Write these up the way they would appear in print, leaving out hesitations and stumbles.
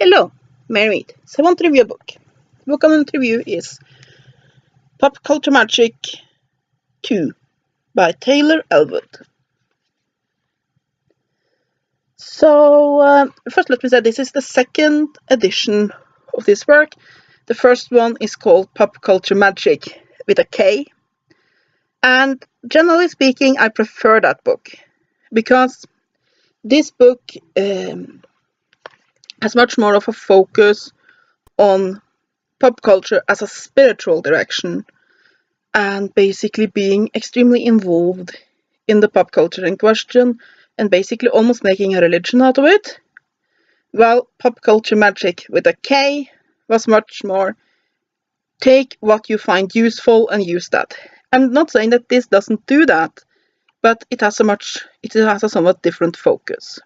Hello, Mary. So I want to review a book. The book I want to review is Pop Culture Magic 2 by Taylor Ellwood. So, first let me say this is the second edition of this work. The first one is called Pop Culture Magic with a K. And generally speaking, I prefer that book because this book has much more of a focus on pop culture as a spiritual direction and basically being extremely involved in the pop culture in question and basically almost making a religion out of it. While Pop Culture Magic with a K was much more take what you find useful and use that. I'm not saying that this doesn't do that, but it has a somewhat different focus.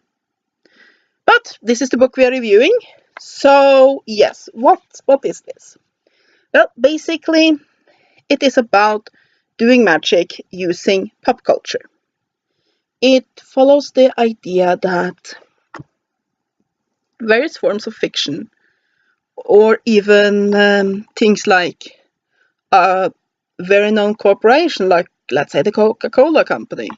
But this is the book we are reviewing. So yes, what is this? Well, basically it is about doing magic using pop culture. It follows the idea that various forms of fiction, or even things like a very known corporation, like let's say the Coca-Cola company,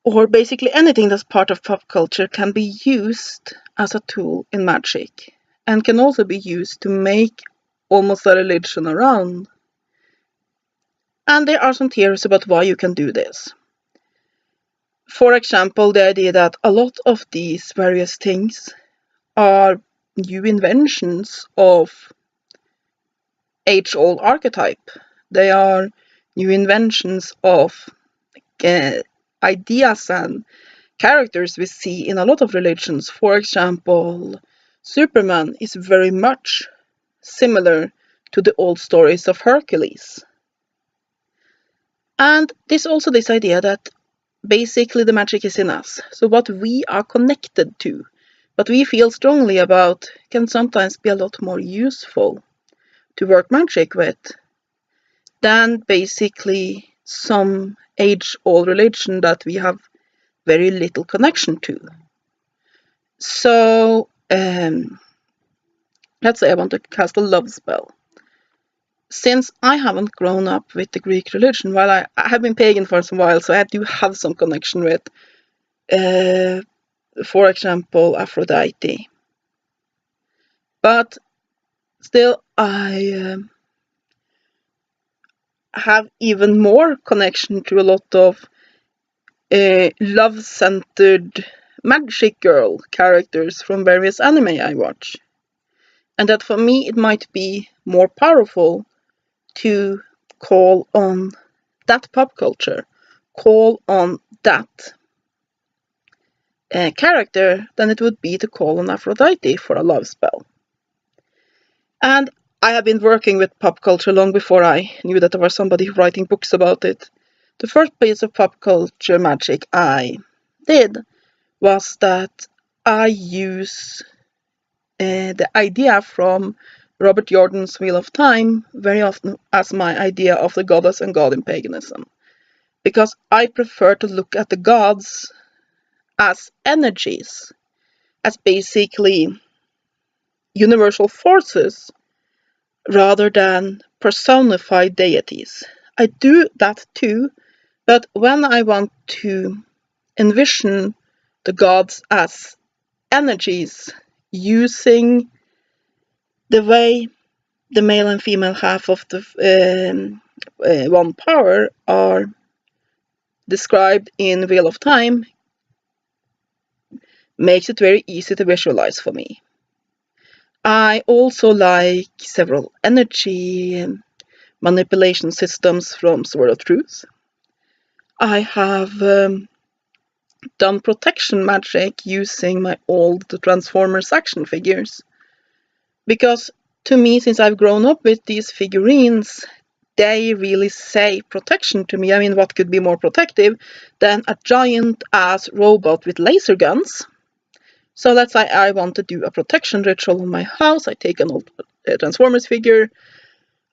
or basically anything that's part of pop culture, can be used as a tool in magic, and can also be used to make almost a religion around. And there are some theories about why you can do this. For example, the idea that a lot of these various things are new inventions of age-old archetype. They are new inventions of ideas and characters we see in a lot of religions. For example, Superman is very much similar to the old stories of Hercules. And there's also this idea that basically the magic is in us. So what we are connected to, what we feel strongly about, can sometimes be a lot more useful to work magic with than basically some age-old religion that we have very little connection to. So let's say I want to cast a love spell. Since I haven't grown up with the Greek religion, while I have been pagan for some while, so I do have some connection with, for example, Aphrodite. But still, I have even more connection to a lot of love-centered magic girl characters from various anime I watch. And that for me it might be more powerful to call on that pop culture, call on that character, than it would be to call on Aphrodite for a love spell. And I have been working with pop culture long before I knew that there was somebody writing books about it. The first piece of pop culture magic I did was that I use the idea from Robert Jordan's Wheel of Time very often as my idea of the goddess and god in paganism. Because I prefer to look at the gods as energies, as basically universal forces, rather than personified deities. I do that too, but when I want to envision the gods as energies, using the way the male and female half of the one power are described in Wheel of Time, makes it very easy to visualize for me. I also like several energy manipulation systems from Sword of Truth. I have done protection magic using my old Transformers action figures. Because to me, since I've grown up with these figurines, they really say protection to me. I mean, what could be more protective than a giant-ass robot with laser guns? So let's say I want to do a protection ritual in my house. I take an old Transformers figure,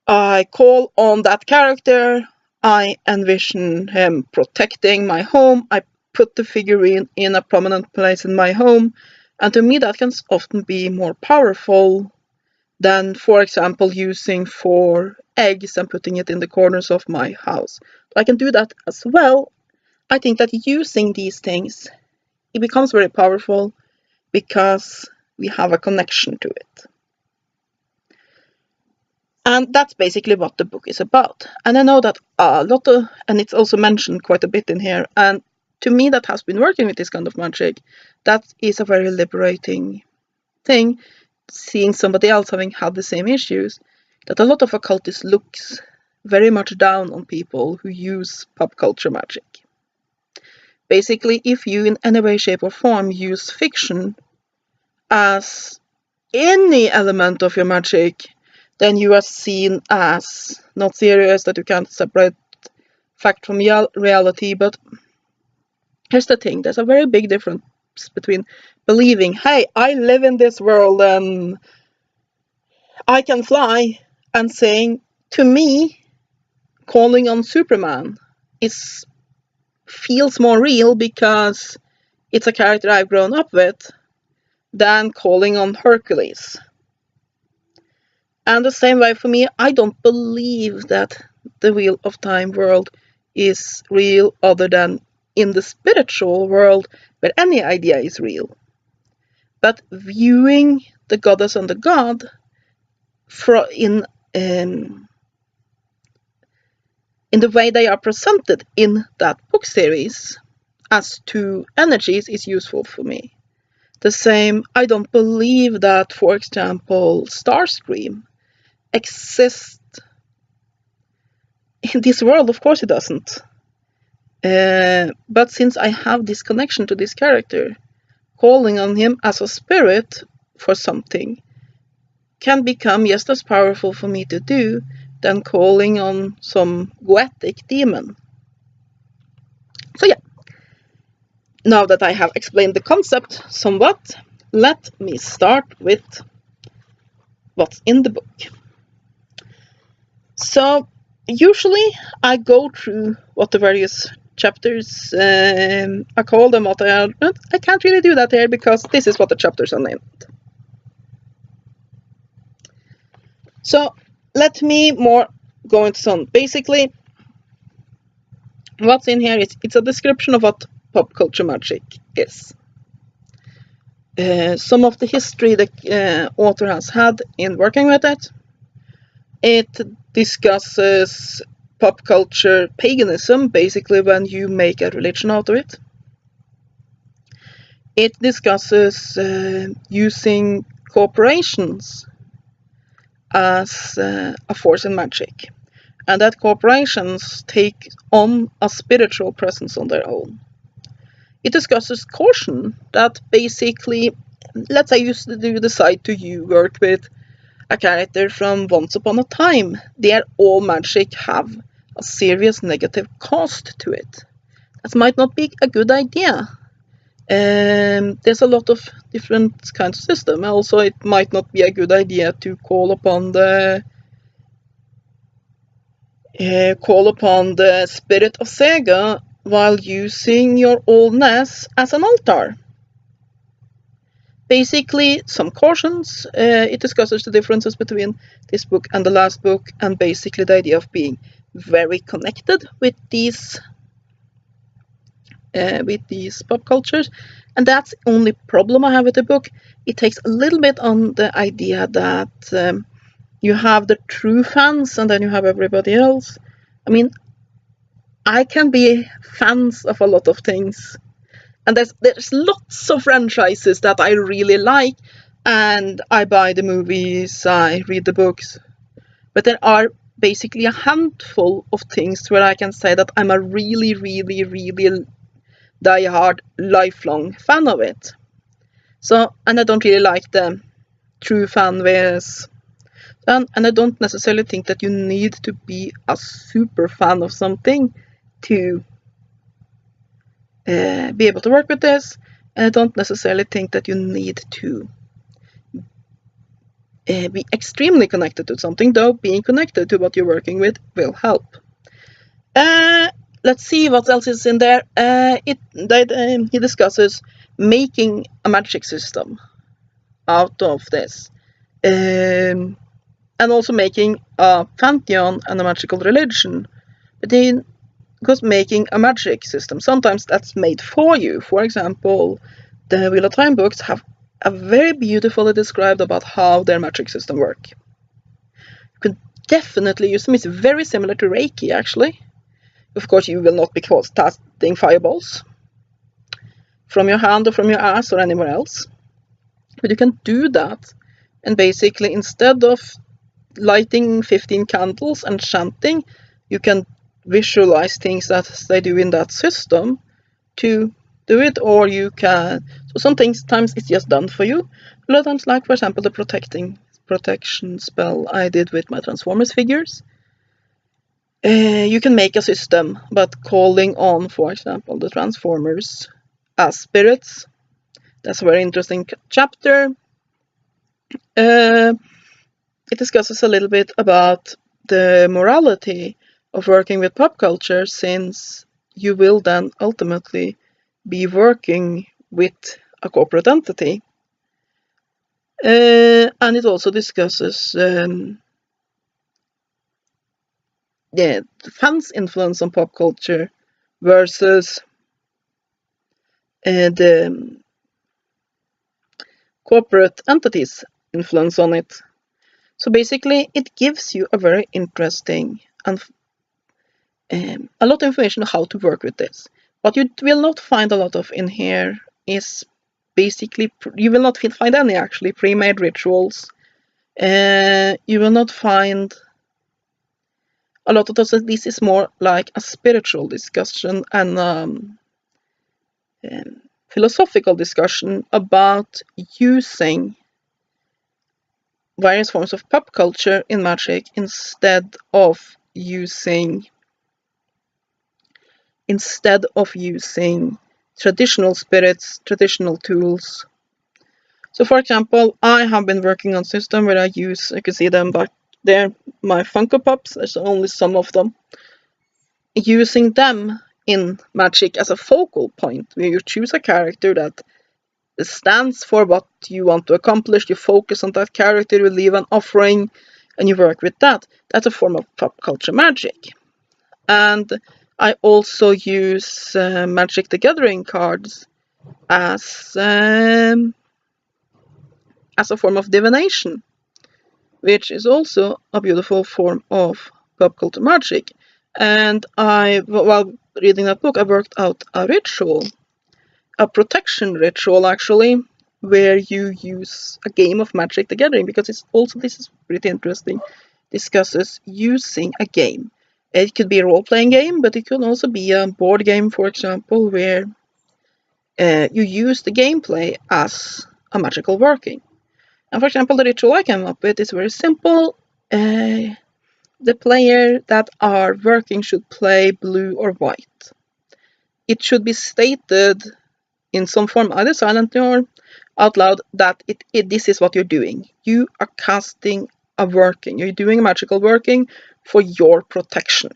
I call on that character, I envision him protecting my home, I put the figurine in a prominent place in my home, And to me, that can often be more powerful than, for example, using 4 eggs and putting it in the corners of my house. I can do that as well. I think that using these things, it becomes very powerful because we have a connection to it. And that's basically what the book is about. And I know that a lot of, and it's also mentioned quite a bit in here, and to me that has been working with this kind of magic, that is a very liberating thing, seeing somebody else having had the same issues, that a lot of occultists looks very much down on people who use pop culture magic. Basically, if you in any way, shape or form use fiction as any element of your magic, then you are seen as not serious, that you can't separate fact from reality. But here's the thing, there's a very big difference between believing, hey, I live in this world and I can fly, and saying, to me, calling on Superman feels more real because it's a character I've grown up with than calling on Hercules. And the same way for me, I don't believe that the Wheel of Time world is real other than in the spiritual world where any idea is real. But viewing the goddess and the god in the way they are presented in that book series as 2 energies is useful for me. The same, I don't believe that, for example, Starscream exists in this world. Of course it doesn't. But since I have this connection to this character, calling on him as a spirit for something can become just as powerful for me to do than calling on some goetic demon. So yeah, now that I have explained the concept somewhat, let me start with what's in the book. So usually I go through what the various chapters are called and what they are. I can't really do that here because this is what the chapters are named. So let me more go into some. Basically, what's in here is it's a description of what pop culture magic is. Some of the history the author has had in working with it. It discusses pop culture paganism, basically when you make a religion out of it. It discusses using corporations as a force in magic, and that corporations take on a spiritual presence on their own. It discusses caution, that basically, let's say you decide to work with a character from Once Upon a Time. There, all magic have a serious negative cost to it. That might not be a good idea. There's a lot of different kinds of systems. Also, it might not be a good idea to call upon the spirit of Sega while using your oldness as an altar. Basically, some cautions. It discusses the differences between this book and the last book, and basically the idea of being very connected with these pop cultures. And that's the only problem I have with the book. It takes a little bit on the idea that you have the true fans and then you have everybody else. I mean, I can be fans of a lot of things, and there's lots of franchises that I really like, and I buy the movies, I read the books, but there are basically a handful of things where I can say that I'm a really, really, really die-hard, lifelong fan of it. So, and I don't really like the true fan ways. And I don't necessarily think that you need to be a super fan of something to be able to work with this. And I don't necessarily think that you need to be extremely connected to something, though being connected to what you're working with will help. let's see what else is in there. He discusses making a magic system out of this, and also making a pantheon and a magical religion. But then, because making a magic system, sometimes that's made for you. For example, the Wheel of Time books have a very beautifully described about how their magic system work. You can definitely use them. It's very similar to Reiki, actually. Of course, you will not be casting fireballs from your hand or from your ass or anywhere else. But you can do that, and basically, instead of lighting 15 candles and chanting, you can visualize things that they do in that system to do it, or you can. So sometimes it's just done for you. A lot of times, like for example, the protection spell I did with my Transformers figures. You can make a system, but calling on, for example, the Transformers as spirits. That's a very interesting chapter. It discusses a little bit about the morality of working with pop culture, since you will then ultimately be working with a corporate entity. And it also discusses the fans' influence on pop culture versus the corporate entities' influence on it. So basically, it gives you a very interesting and a lot of information on how to work with this. What you will not find a lot of in here is basically, you will not find any actually pre-made rituals. You will not find a lot of those. This is more like a spiritual discussion and philosophical discussion about using various forms of pop culture in Magic instead of using traditional spirits, traditional tools. So for example, I have been working on a system where you can see them back there, my Funko Pops, there's only some of them. Using them in Magic as a focal point, where you choose a character that stands for what you want to accomplish, you focus on that character, you leave an offering, and you work with that. That's a form of pop culture magic. And I also use Magic the Gathering cards as a form of divination, which is also a beautiful form of pop culture magic. And while reading that book, I worked out a ritual, a protection ritual actually, where you use a game of Magic the Gathering, because this is pretty interesting, discusses using a game. It could be a role-playing game, but it could also be a board game, for example, where you use the gameplay as a magical working. And for example, the ritual I came up with is very simple. The player that are working should play blue or white. It should be stated in some form, either silently or out loud, that this is what you're doing. You are casting a working. You're doing a magical working for your protection.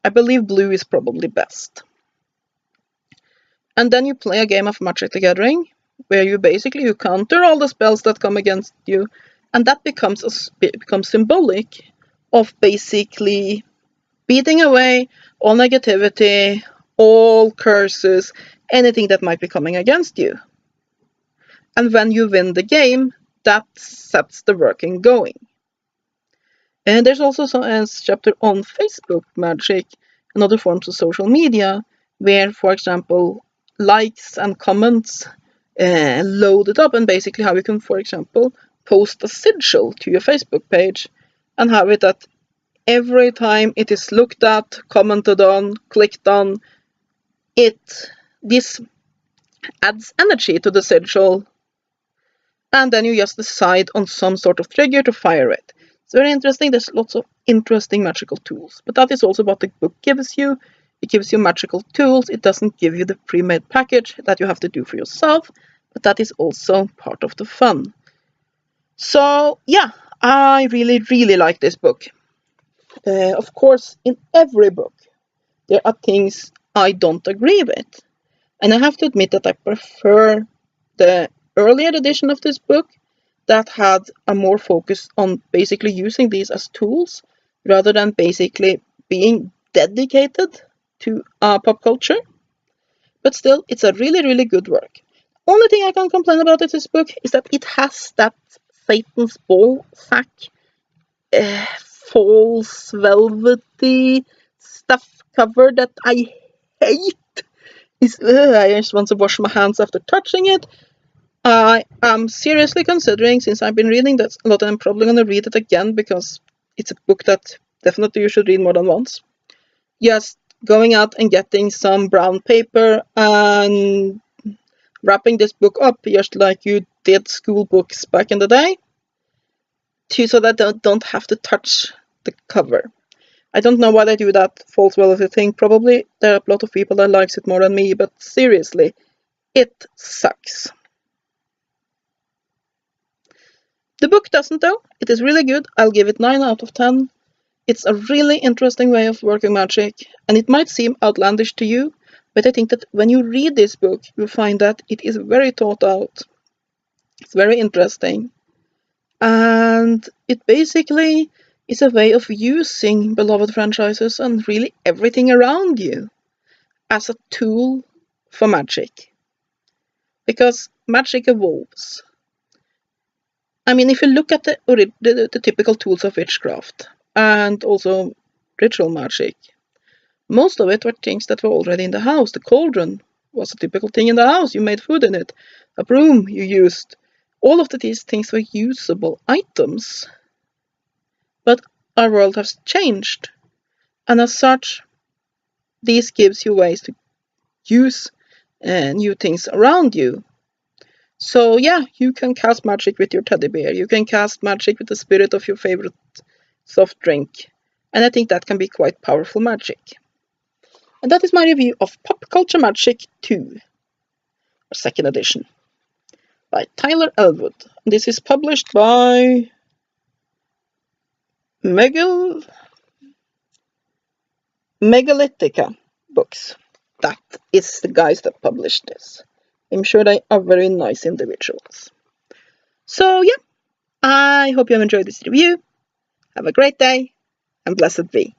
I believe blue is probably best. And then you play a game of Magic the Gathering, where you counter all the spells that come against you, and that becomes symbolic of basically beating away all negativity, all curses, anything that might be coming against you. And when you win the game, that sets the working going. And there's also a chapter on Facebook Magic and other forms of social media, where, for example, likes and comments loaded up, and basically how you can, for example, post a sigil to your Facebook page and have it that every time it is looked at, commented on, clicked on, this adds energy to the sigil, and then you just decide on some sort of trigger to fire it. It's very interesting. There's lots of interesting magical tools, but that is also what the book gives you. It gives you magical tools. It doesn't give you the pre-made package that you have to do for yourself, but that is also part of the fun. So yeah, I really, really like this book. Of course, in every book, there are things I don't agree with. And I have to admit that I prefer the earlier edition of this book that had a more focus on basically using these as tools rather than basically being dedicated to pop culture. But still, it's a really, really good work. Only thing I can complain about this book is that it has that Satan's ball sack, false velvety stuff cover that I hate. I just want to wash my hands after touching it. I am seriously considering, since I've been reading that a lot, and I'm probably going to read it again because it's a book that definitely you should read more than once. Just going out and getting some brown paper and wrapping this book up just like you did school books back in the day, so that I don't have to touch the cover. I don't know why they do that false velvet thing. Probably there are a lot of people that likes it more than me, but seriously, it sucks. The book doesn't though. It is really good. I'll give it 9 out of 10. It's a really interesting way of working magic, and it might seem outlandish to you, but I think that when you read this book, you'll find that it is very thought out. It's very interesting. And it basically is a way of using beloved franchises and really everything around you as a tool for magic. Because magic evolves. I mean, if you look at the typical tools of witchcraft and also ritual magic, most of it were things that were already in the house. The cauldron was a typical thing in the house. You made food in it. A broom you used. All of these things were usable items. But our world has changed. And as such, this gives you ways to use new things around you. So yeah, you can cast magic with your teddy bear. You can cast magic with the spirit of your favorite soft drink. And I think that can be quite powerful magic. And that is my review of Pop Culture Magic 2, or second edition, by Taylor Ellwood. This is published by Megalithica Books. That is the guys that published this. I'm sure they are very nice individuals. So yeah, I hope you have enjoyed this review. Have a great day, and blessed be.